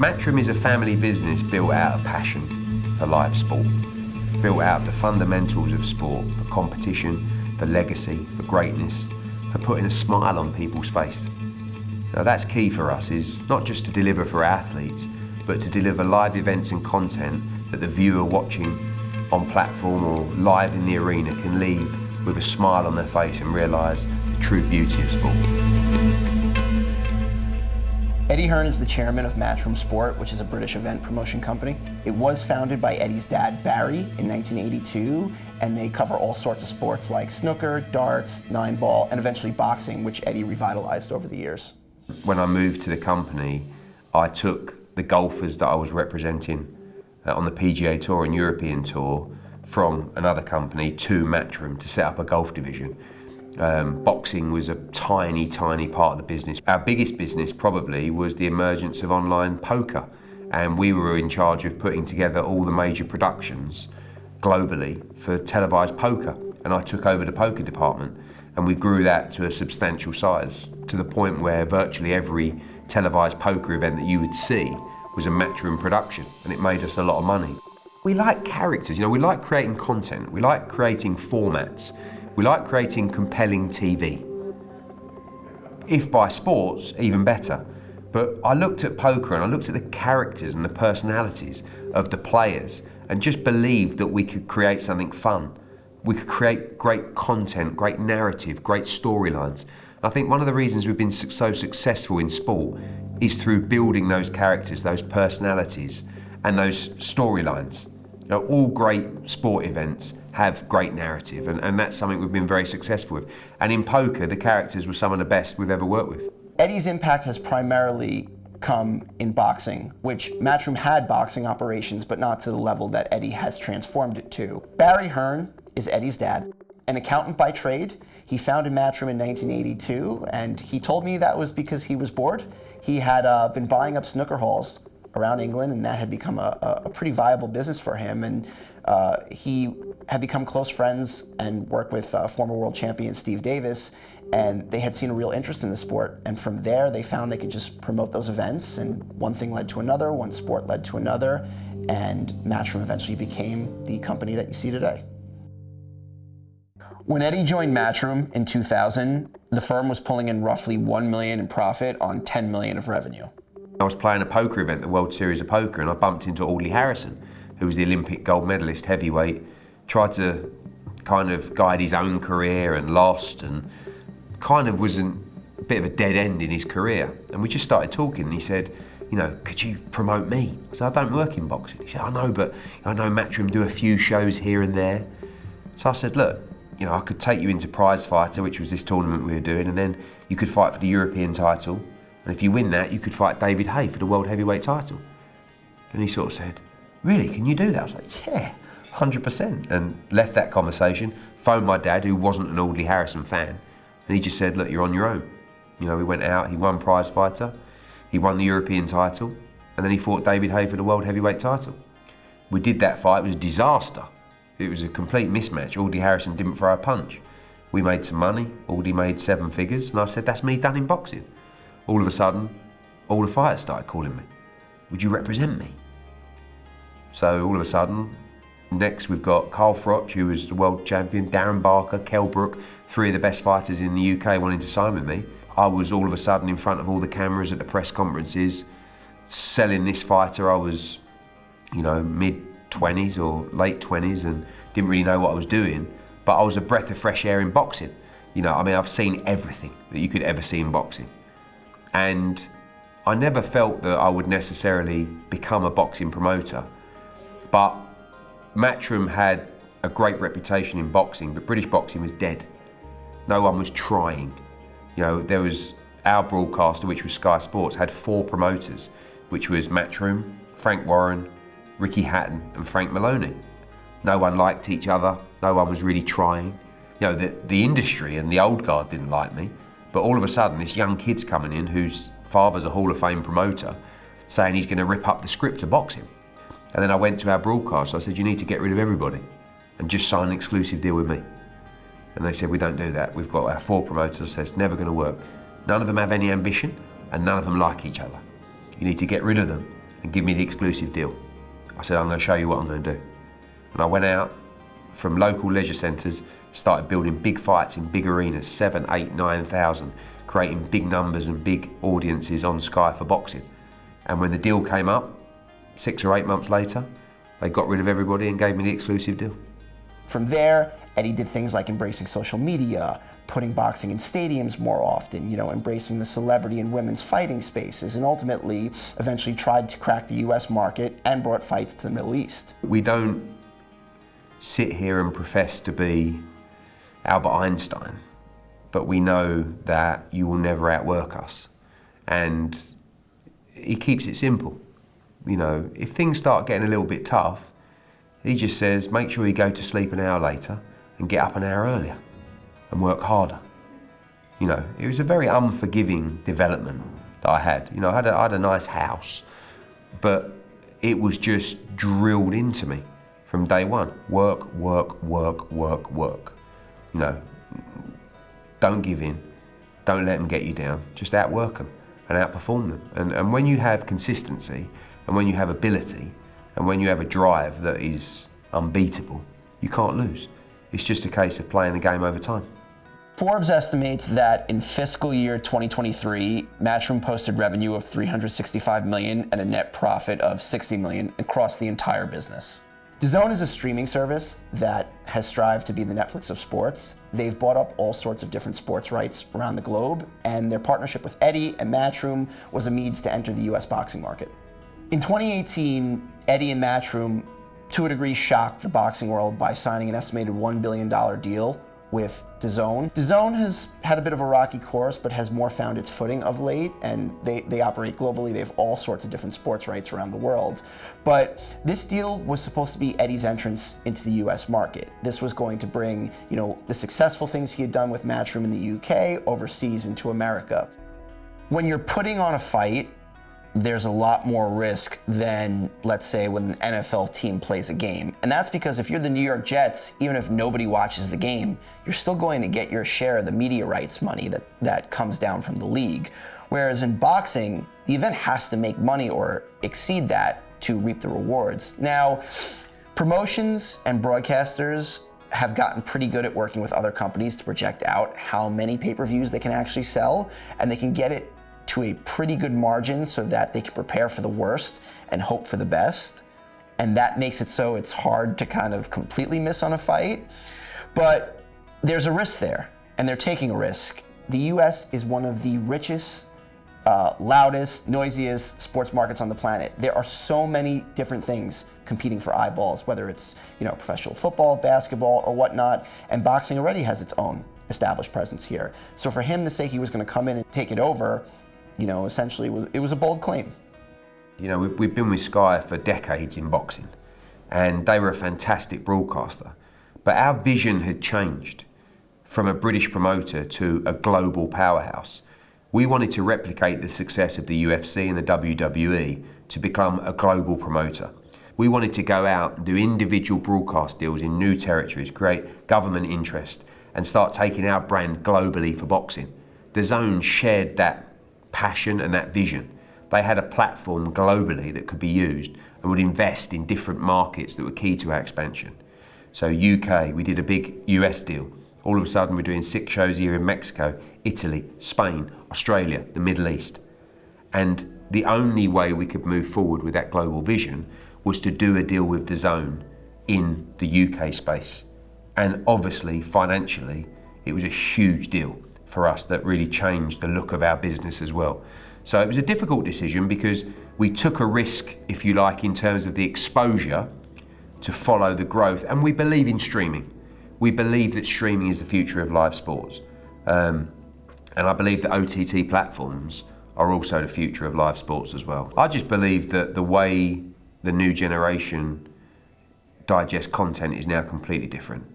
Matchroom is a family business built out of passion for live sport, built out of the fundamentals of sport, for competition, for legacy, for greatness, for putting a smile on people's face. Now that's key for us, is not just to deliver for athletes, but to deliver live events and content that the viewer watching on platform or live in the arena can leave with a smile on their face and realise the true beauty of sport. Eddie Hearn is the chairman of Matchroom Sport, which is a British event promotion company. It was founded by Eddie's dad, Barry, in 1982, and they cover all sorts of sports like snooker, darts, 9-ball, and eventually boxing, which Eddie revitalized over the years. When I moved to the company, I took the golfers that I was representing on the PGA Tour and European Tour from another company to Matchroom to set up a golf division. Boxing was a tiny, tiny part of the business. Our biggest business probably was the emergence of online poker, and we were in charge of putting together all the major productions globally for televised poker, and I took over the poker department, and we grew that to a substantial size, to the point where virtually every televised poker event that you would see was a Matchroom production, and it made us a lot of money. We like characters, we like creating content, we like creating formats, we like creating compelling TV. If by sports, even better. But I looked at poker and I looked at the characters and the personalities of the players and just believed that we could create something fun. We could create great content, great narrative, great storylines. I think one of the reasons we've been so successful in sport is through building those characters, those personalities, and those storylines. All great sport events have great narrative, and that's something we've been very successful with. And in poker, the characters were some of the best we've ever worked with. Eddie's impact has primarily come in boxing, which Matchroom had boxing operations, but not to the level that Eddie has transformed it to. Barry Hearn is Eddie's dad, an accountant by trade. He founded Matchroom in 1982, and he told me that was because he was bored. He had been buying up snooker halls around England, and that had become a pretty viable business for him. And he had become close friends and worked with former world champion Steve Davis, and they had seen a real interest in the sport. And from there, they found they could just promote those events, and one thing led to another, one sport led to another, and Matchroom eventually became the company that you see today. When Eddie joined Matchroom in 2000, the firm was pulling in roughly $1 million in profit on $10 million of revenue. I was playing a poker event, the World Series of Poker, and I bumped into Audley Harrison, who was the Olympic gold medalist heavyweight, tried to kind of guide his own career and lost, and kind of was a bit of a dead end in his career. And we just started talking, and he said, could you promote me? I said, I don't work in boxing. He said, I know, but I know Matchroom do a few shows here and there. So I said, look, I could take you into Prize Fighter, which was this tournament we were doing, and then you could fight for the European title. And if you win that, you could fight David Haye for the world heavyweight title. And he sort of said, really, can you do that? I was like, yeah, 100%. And left that conversation, phoned my dad, who wasn't an Audley Harrison fan, and he just said, look, you're on your own. We went out, he won Prize Fighter, he won the European title, and then he fought David Haye for the world heavyweight title. We did that fight, it was a disaster. It was a complete mismatch. Audley Harrison didn't throw a punch. We made some money, Audley made 7 figures, and I said, that's me done in boxing. All of a sudden, all the fighters started calling me. Would you represent me? So all of a sudden, next we've got Carl Froch, who was the world champion, Darren Barker, Kell Brook, 3 of the best fighters in the UK wanting to sign with me. I was all of a sudden in front of all the cameras at the press conferences, selling this fighter. I was, mid-20s or late 20s and didn't really know what I was doing, but I was a breath of fresh air in boxing. I've seen everything that you could ever see in boxing. And I never felt that I would necessarily become a boxing promoter, but Matchroom had a great reputation in boxing, but British boxing was dead. No one was trying. There was our broadcaster, which was Sky Sports, had 4 promoters, which was Matchroom, Frank Warren, Ricky Hatton and Frank Maloney. No one liked each other, no one was really trying. The industry and the old guard didn't like me. But all of a sudden, this young kid's coming in whose father's a Hall of Fame promoter, saying he's going to rip up the script of boxing. And then I went to our broadcast, I said, you need to get rid of everybody and just sign an exclusive deal with me. And they said, we don't do that. We've got our 4 promoters, so it's never going to work. None of them have any ambition, and none of them like each other. You need to get rid of them and give me the exclusive deal. I said, I'm going to show you what I'm going to do. And I went out from local leisure centres, started building big fights in big arenas, 7, 8, 9,000, creating big numbers and big audiences on Sky for boxing. And when the deal came up, 6 or 8 months later, they got rid of everybody and gave me the exclusive deal. From there, Eddie did things like embracing social media, putting boxing in stadiums more often, embracing the celebrity and women's fighting spaces, and ultimately, eventually tried to crack the US market and brought fights to the Middle East. We don't sit here and profess to be Albert Einstein, but we know that you will never outwork us. And he keeps it simple. If things start getting a little bit tough, he just says, make sure you go to sleep an hour later and get up an hour earlier and work harder. It was a very unforgiving development that I had. I had a nice house, but it was just drilled into me from day one. Work, work, work, work, work. Don't give in. Don't let them get you down. Just outwork them and outperform them. And when you have consistency, and when you have ability, and when you have a drive that is unbeatable, you can't lose. It's just a case of playing the game over time. Forbes estimates that in fiscal year 2023, Matchroom posted revenue of $365 million and a net profit of $60 million across the entire business. DAZN is a streaming service that has strived to be the Netflix of sports. They've bought up all sorts of different sports rights around the globe, and their partnership with Eddie and Matchroom was a means to enter the US boxing market. In 2018, Eddie and Matchroom, to a degree, shocked the boxing world by signing an estimated $1 billion deal with DAZN. DAZN has had a bit of a rocky course, but has more found its footing of late, and they operate globally. They have all sorts of different sports rights around the world. But this deal was supposed to be Eddie's entrance into the US market. This was going to bring, the successful things he had done with Matchroom in the UK overseas into America. When you're putting on a fight, there's a lot more risk than, let's say, when an NFL team plays a game. And that's because if you're the New York Jets, even if nobody watches the game, you're still going to get your share of the media rights money that comes down from the league. Whereas in boxing, the event has to make money or exceed that to reap the rewards. Now, promotions and broadcasters have gotten pretty good at working with other companies to project out how many pay-per-views they can actually sell, and they can get it to a pretty good margin so that they can prepare for the worst and hope for the best. And that makes it so it's hard to kind of completely miss on a fight. But there's a risk there, and they're taking a risk. The US is one of the richest, loudest, noisiest sports markets on the planet. There are so many different things competing for eyeballs, whether it's professional football, basketball, or whatnot, and boxing already has its own established presence here. So for him to say he was going to come in and take it over, essentially, it was a bold claim. We've been with Sky for decades in boxing, and they were a fantastic broadcaster. But our vision had changed from a British promoter to a global powerhouse. We wanted to replicate the success of the UFC and the WWE to become a global promoter. We wanted to go out and do individual broadcast deals in new territories, create government interest, and start taking our brand globally for boxing. DAZN shared that passion and that vision. They had a platform globally that could be used and would invest in different markets that were key to our expansion. So UK, we did a big US deal. All of a sudden we're doing 6 shows a year in Mexico, Italy, Spain, Australia, the Middle East. And the only way we could move forward with that global vision was to do a deal with DAZN in the UK space. And obviously, financially, it was a huge deal for us that really changed the look of our business as well. So it was a difficult decision because we took a risk, if you like, in terms of the exposure to follow the growth. And we believe in streaming. We believe that streaming is the future of live sports. And I believe that OTT platforms are also the future of live sports as well. I just believe that the way the new generation digests content is now completely different.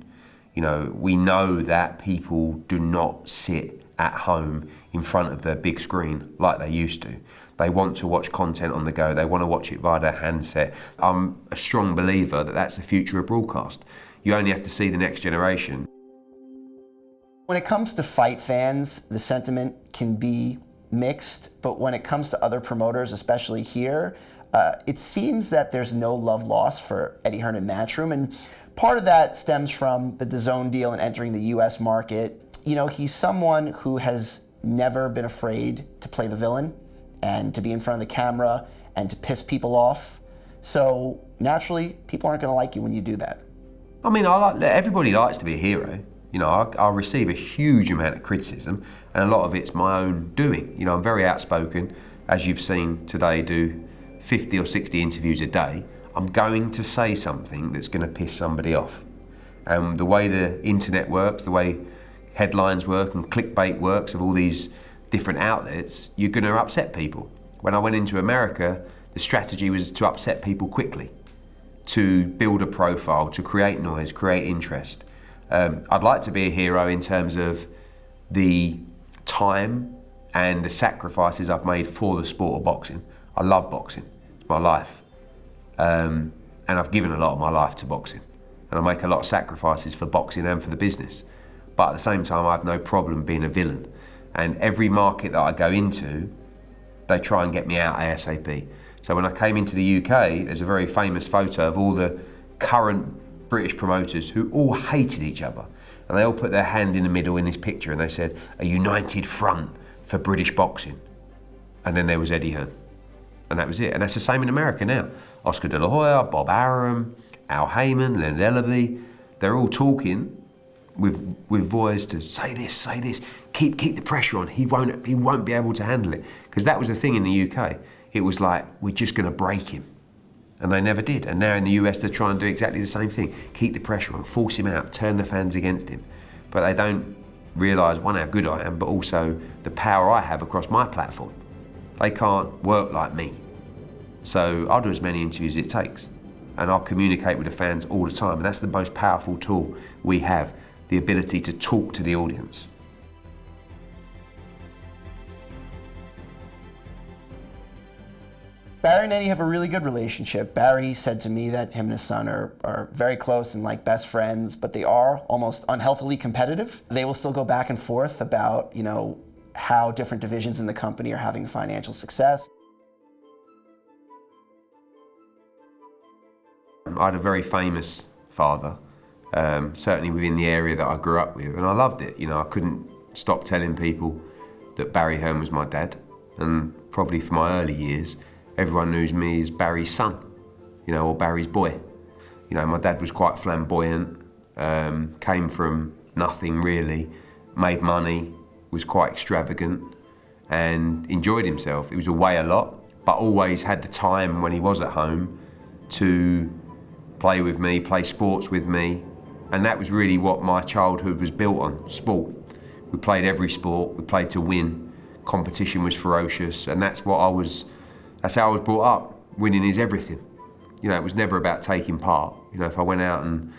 We know that people do not sit at home in front of their big screen like they used to. They want to watch content on the go. They want to watch it via their handset. I'm a strong believer that that's the future of broadcast. You only have to see the next generation. When it comes to fight fans, the sentiment can be mixed, but when it comes to other promoters, especially here, It seems that there's no love lost for Eddie Hearn and Matchroom, and part of that stems from the DAZN deal and entering the U.S. market. You know, he's someone who has never been afraid to play the villain and to be in front of the camera and to piss people off. So naturally, people aren't going to like you when you do that. I mean, everybody likes to be a hero. You know, I receive a huge amount of criticism, and a lot of it's my own doing. You know, I'm very outspoken, as you've seen today, do 50 or 60 interviews a day. I'm going to say something that's going to piss somebody off. And the way the internet works, the way headlines work and clickbait works of all these different outlets, you're going to upset people. When I went into America, the strategy was to upset people quickly, to build a profile, to create noise, create interest. I'd like to be a hero in terms of the time and the sacrifices I've made for the sport of boxing. I love boxing, it's my life. And I've given a lot of my life to boxing. And I make a lot of sacrifices for boxing and for the business. But at the same time, I have no problem being a villain. And every market that I go into, they try and get me out ASAP. So when I came into the UK, there's a very famous photo of all the current British promoters who all hated each other. And they all put their hand in the middle in this picture and they said, a united front for British boxing. And then there was Eddie Hearn. And that was it. And that's the same in America now. Oscar De La Hoya, Bob Arum, Al Heyman, Len Ellaby, they're all talking with voice to say this, keep the pressure on. He won't be able to handle it. Because that was the thing in the UK. It was like, we're just going to break him. And they never did. And now in the US, they're trying to do exactly the same thing. Keep the pressure on, force him out, turn the fans against him. But they don't realise, one, how good I am, but also the power I have across my platform. They can't work like me. So I'll do as many interviews as it takes. And I'll communicate with the fans all the time. And that's the most powerful tool we have, the ability to talk to the audience. Barry and Eddie have a really good relationship. Barry said to me that him and his son are very close and like best friends, but they are almost unhealthily competitive. They will still go back and forth about, you know, how different divisions in the company are having financial success. I had a very famous father, certainly within the area that I grew up with, and I loved it. You know, I couldn't stop telling people that Barry Hearn was my dad, and probably for my early years, everyone knew me as Barry's son, you know, or Barry's boy. You know, my dad was quite flamboyant, came from nothing really, made money, was quite extravagant, and enjoyed himself. He was away a lot, but always had the time when he was at home to play with me, play sports with me, and that was really what my childhood was built on, sport. We played every sport, we played to win, competition was ferocious, and that's how I was brought up. Winning is everything. You know, it was never about taking part. You know, if I went out and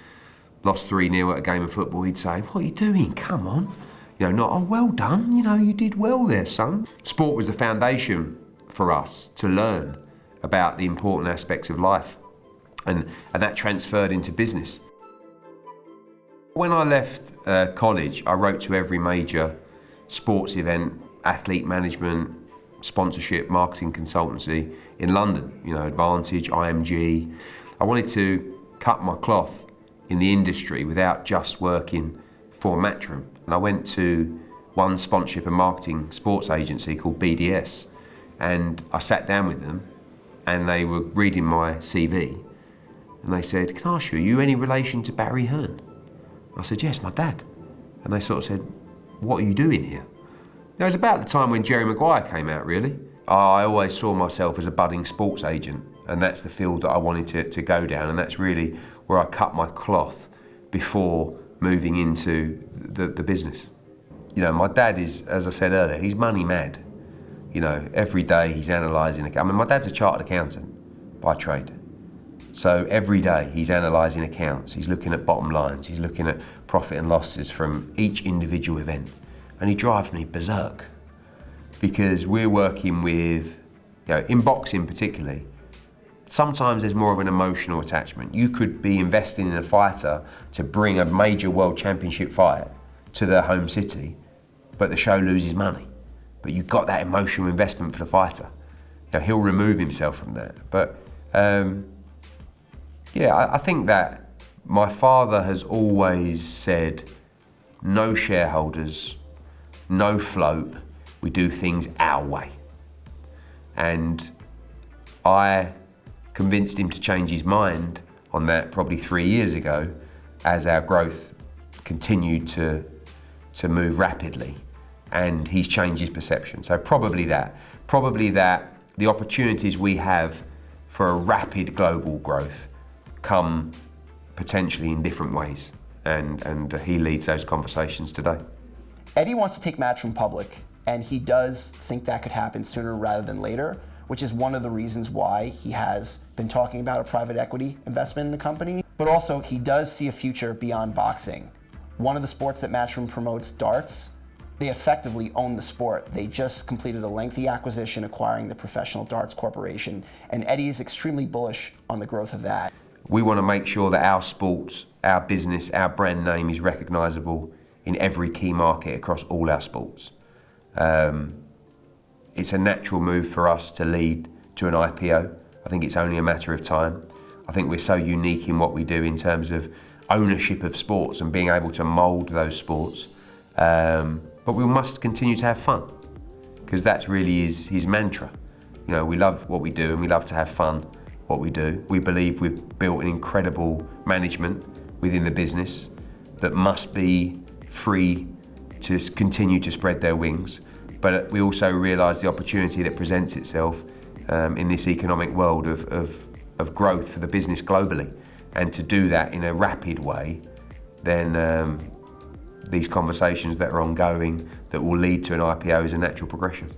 lost 3-0 at a game of football, he'd say, "What are you doing? Come on." You know, not, "Oh, well done, you know, you did well there, son." Sport was the foundation for us to learn about the important aspects of life, and that transferred into business. When I left college, I wrote to every major sports event, athlete management, sponsorship, marketing consultancy in London, you know, Advantage, IMG. I wanted to cut my cloth in the industry without just working for Matchroom. And I went to one sponsorship and marketing sports agency called BDS, and I sat down with them and they were reading my CV and they said, "Can I ask you, are you any relation to Barry Hearn?" I said, "Yes, my dad." And they sort of said, "What are you doing here?" It was about the time when Jerry Maguire came out, really. I always saw myself as a budding sports agent, and that's the field that I wanted to go down, and that's really where I cut my cloth before moving into the business. You know, my dad is, as I said earlier, he's money mad. You know, every day he's analysing. I mean, my dad's a chartered accountant by trade. So every day he's analysing accounts, he's looking at bottom lines, he's looking at profit and losses from each individual event. And he drives me berserk because we're working with, you know, in boxing particularly, sometimes there's more of an emotional attachment. You could be investing in a fighter to bring a major world championship fight to their home city, but the show loses money. But you've got that emotional investment for the fighter. he'll remove himself from that. But I think that my father has always said, no shareholders, no float, we do things our way. And I convinced him to change his mind on that probably 3 years ago as our growth continued to move rapidly, and he's changed his perception. So probably that the opportunities we have for a rapid global growth come potentially in different ways, and he leads those conversations today. Eddie wants to take Matchroom public, and he does think that could happen sooner rather than later, which is one of the reasons why he has been talking about a private equity investment in the company. But also, he does see a future beyond boxing. One of the sports that Matchroom promotes, darts, they effectively own the sport. They just completed a lengthy acquisition acquiring the Professional Darts Corporation, and Eddie is extremely bullish on the growth of that. We want to make sure that our sport, our business, our brand name is recognisable in every key market across all our sports. It's a natural move for us to lead to an IPO. I think it's only a matter of time. I think we're so unique in what we do in terms of ownership of sports and being able to mould those sports. But we must continue to have fun, because that's really his mantra. We love what we do and we love to have fun what we do. We believe we've built an incredible management within the business that must be free to continue to spread their wings. But we also realise the opportunity that presents itself in this economic world of growth for the business globally. And to do that in a rapid way, then these conversations that are ongoing that will lead to an IPO is a natural progression.